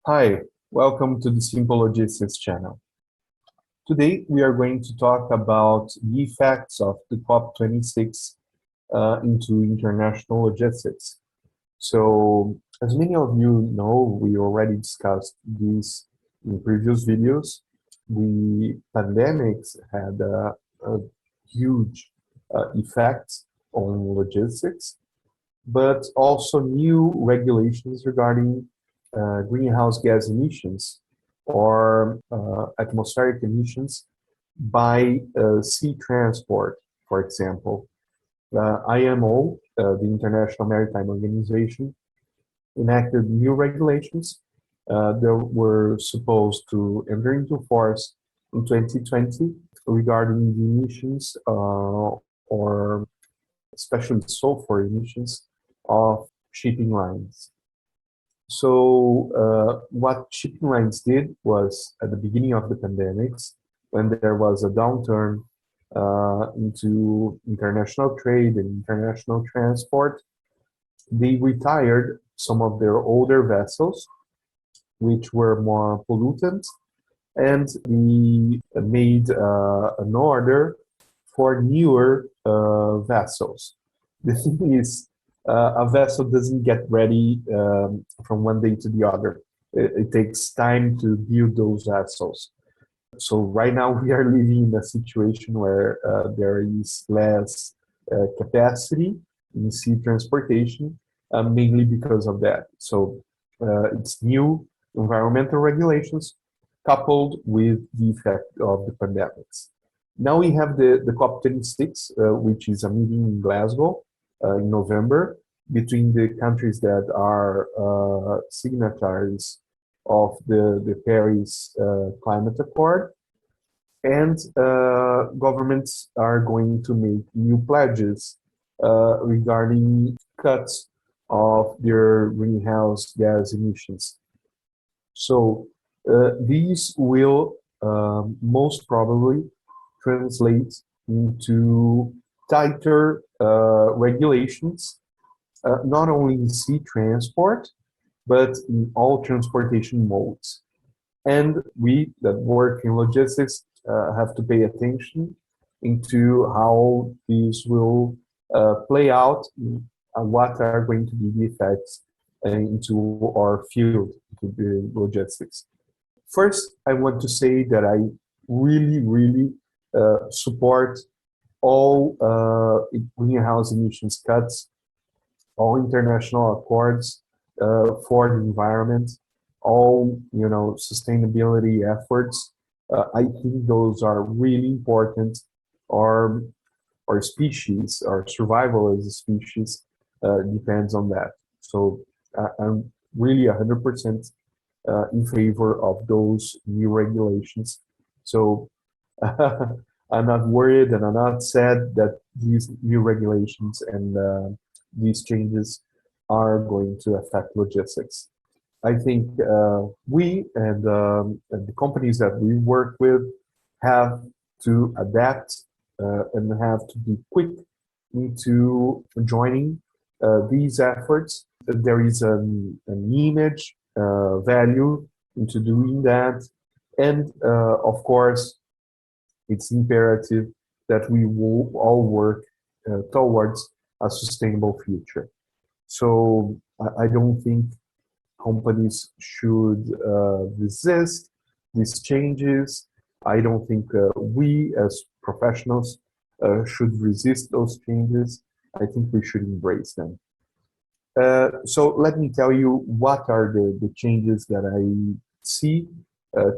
Hi, welcome to the Simple Logistics channel. Today we are going to talk about the effects of the COP26 into international logistics. So, as many of you know, we already discussed this in previous videos. The pandemics had a huge effect on logistics, but also new regulations regarding greenhouse gas emissions or atmospheric emissions by sea transport, for example. IMO, the International Maritime Organization, enacted new regulations that were supposed to enter into force in 2020 regarding the emissions or especially sulfur emissions of shipping lines. So what shipping lines did was at the beginning of the pandemics, when there was a downturn into international trade and international transport, they retired some of their older vessels, which were more pollutant, and they made an order for newer vessels. The thing is, a vessel doesn't get ready from one day to the other. It takes time to build those vessels. So right now we are living in a situation where there is less capacity in sea transportation, mainly because of that. So it's new environmental regulations coupled with the effect of the pandemics. Now we have the COP26, which is a meeting in Glasgow in November between the countries that are signatories of the Paris Climate Accord, and governments are going to make new pledges regarding cuts of their greenhouse gas emissions. So these will most probably translate into tighter regulations, not only in sea transport, but in all transportation modes. And we that work in logistics have to pay attention into how these will play out and what are going to be the effects into our field, into the logistics. First, I want to say that I really support all greenhouse emissions cuts, all international accords for the environment, all sustainability efforts. I think those are really important. Our species, our survival as a species, depends on that. So I'm really 100% in favor of those new regulations. So I'm not worried and I'm not sad that these new regulations and these changes are going to affect logistics. I think we and the companies that we work with have to adapt and have to be quick into joining these efforts. There is an image value into doing that, and of course, it's imperative that we will all work towards a sustainable future. So I don't think companies should resist these changes. I don't think we as professionals should resist those changes. I think we should embrace them. So let me tell you what are the changes that I see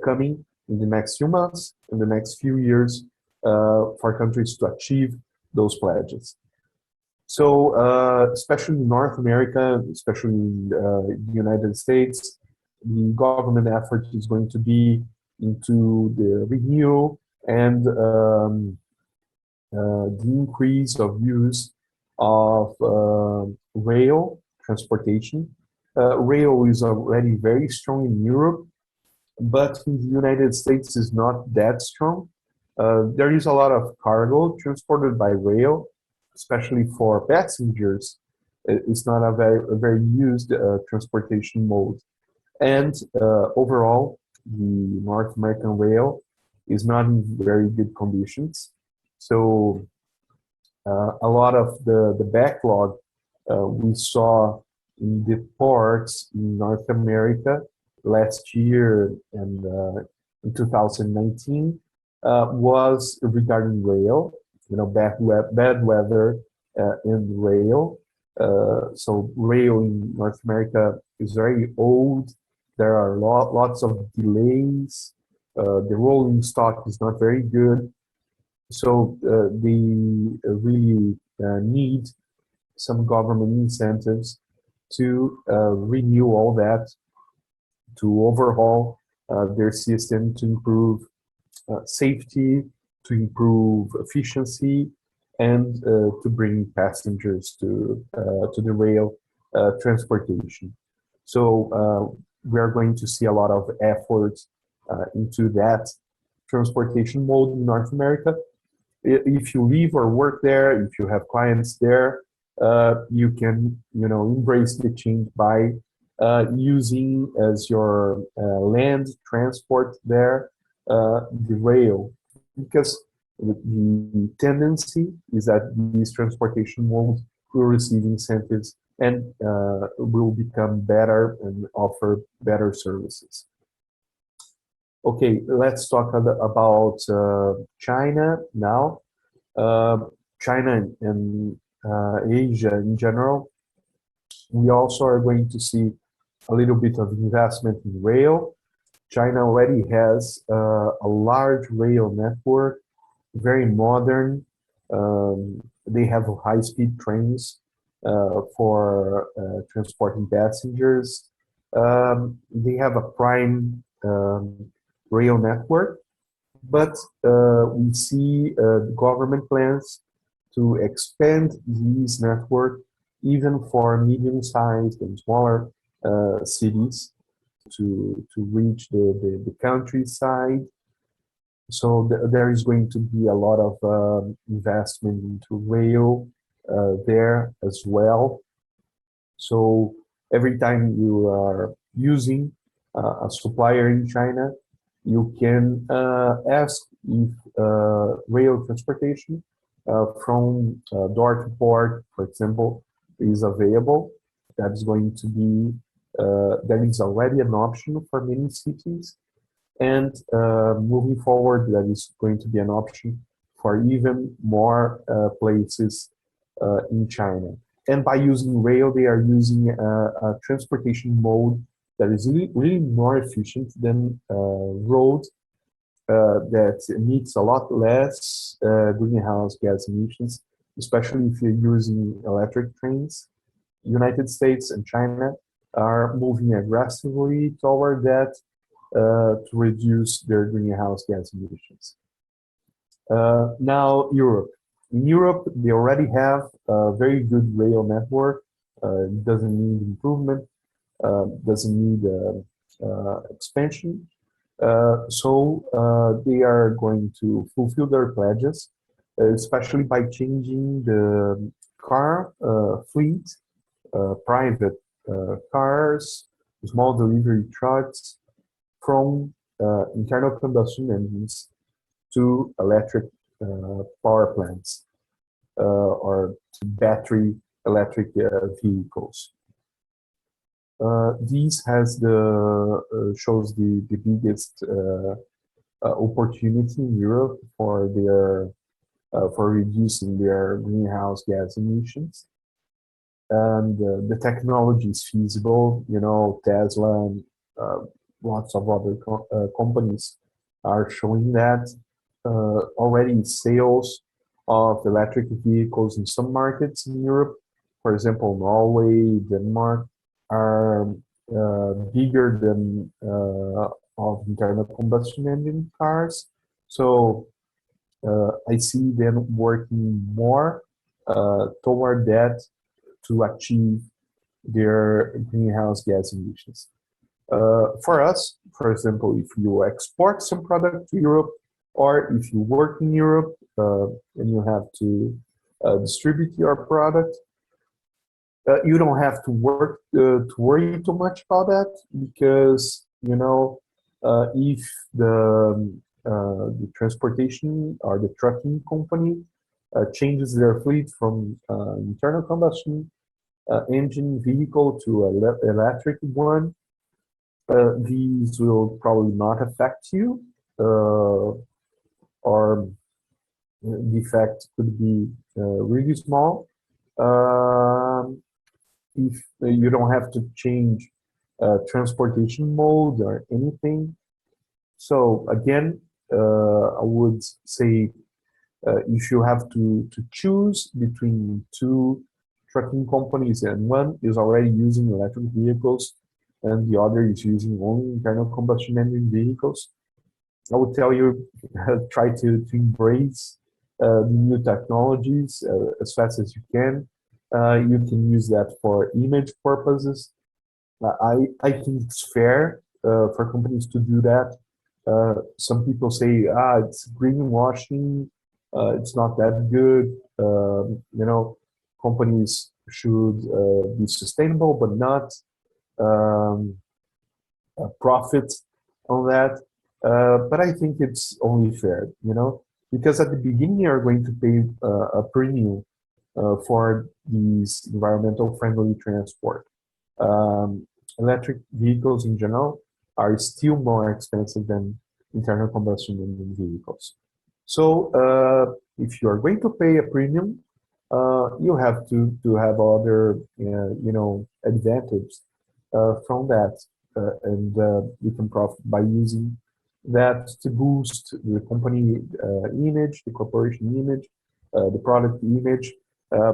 coming in the next few months, in the next few years, for countries to achieve those pledges. So, especially in North America, especially in the United States, the government effort is going to be into the renewal and the increase of use of rail transportation. Rail is already very strong in Europe, but in the United States is not that strong. There is a lot of cargo transported by rail, especially for passengers. It's not a very used transportation mode. And overall, the North American rail is not in very good conditions. So a lot of the backlog we saw in the ports in North America last year and in 2019 was regarding rail, bad weather in rail. So rail in North America is very old. There are lots of delays. The rolling stock is not very good. So they really need some government incentives to renew all that, to overhaul their system, to improve safety, to improve efficiency, and to bring passengers to the rail transportation. So we are going to see a lot of effort into that transportation mode in North America. If you live or work there, if you have clients there, you can, embrace the change by using as your land transport there the rail, because the tendency is that these transportation modes will receive incentives and will become better and offer better services. Okay, let's talk about China now. China and Asia in general. We also are going to see a little bit of investment in rail. China already has a large rail network, very modern. They have high-speed trains for transporting passengers. They have a prime rail network, but we see government plans to expand these network even for medium-sized and smaller cities to reach the countryside. So there is going to be a lot of investment into rail there as well. So every time you are using a supplier in China, you can ask if rail transportation from door to port, for example, is available. That is going to be, that is already an option for many cities. And moving forward, that is going to be an option for even more places in China. And by using rail, they are using a transportation mode that is really more efficient than road, that emits a lot less greenhouse gas emissions, especially if you're using electric trains. United States and China are moving aggressively toward that to reduce their greenhouse gas emissions. Now, Europe. In Europe, they already have a very good rail network. It doesn't need improvement, doesn't need expansion. So they are going to fulfill their pledges, especially by changing the car fleet, private cars, small delivery trucks, from internal combustion engines to electric power plants or to battery electric vehicles. These has shows the biggest opportunity in Europe for their for reducing their greenhouse gas emissions, and the technology is feasible. Tesla and lots of other companies are showing that already. Sales of electric vehicles in some markets in Europe, for example, Norway, Denmark, are bigger than of internal combustion engine cars. So I see them working more toward that to achieve their greenhouse gas emissions. For us, for example, if you export some product to Europe, or if you work in Europe and you have to distribute your product, You don't have to worry too much about that because if the transportation or the trucking company changes their fleet from internal combustion engine vehicle to electric one, these will probably not affect you, or the effect could be really small. If you don't have to change transportation mode or anything. So again, I would say if you have to choose between two trucking companies and one is already using electric vehicles and the other is using only internal combustion engine vehicles, I would tell you try to embrace the new technologies as fast as you can. You can use that for image purposes. I think it's fair for companies to do that. Some people say, it's greenwashing, it's not that good. Companies should be sustainable, but not um, profit on that. But I think it's only fair, because at the beginning you're going to pay a premium for these environmental friendly transport. Electric vehicles in general are still more expensive than internal combustion engine vehicles. So if you are going to pay a premium, you have to have other advantages from that, and you can profit by using that to boost the company image, the corporation image, the product image,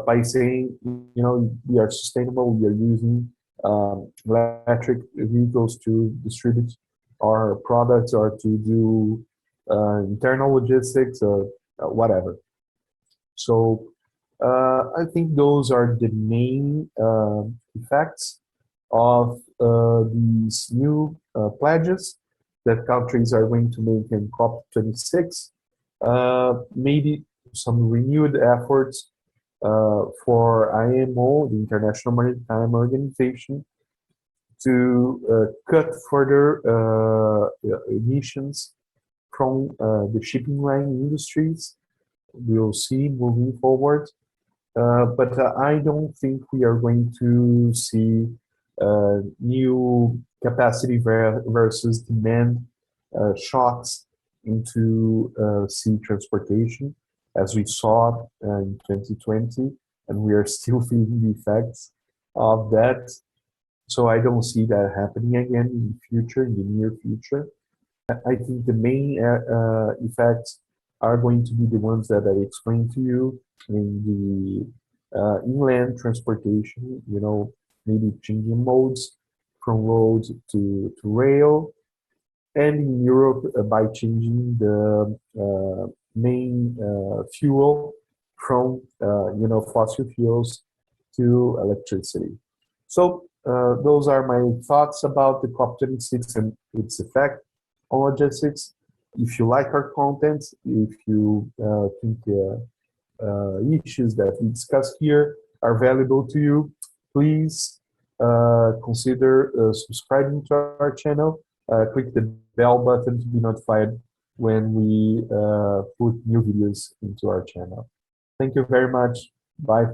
by saying, we are sustainable, we are using electric vehicles to distribute our products or to do internal logistics or whatever. So I think those are the main effects of these new pledges that countries are going to make in COP26. Maybe some renewed efforts for IMO, the International Maritime Organization, to cut further emissions from the shipping line industries. We'll see moving forward. But I don't think we are going to see new capacity versus demand shocks into sea transportation, as we saw in 2020, and we are still feeling the effects of that. So I don't see that happening again in the future, in the near future. I think the main effects are going to be the ones that I explained to you in the inland transportation, maybe changing modes from road to rail, and in Europe by changing the main fuel from fossil fuels to electricity. So those are my thoughts about the COP26 and its effect on logistics. If you like our content, if you think issues that we discuss here are valuable to you, please consider subscribing to our channel. Click the bell button to be notified when we put new videos into our channel. Thank you very much. Bye.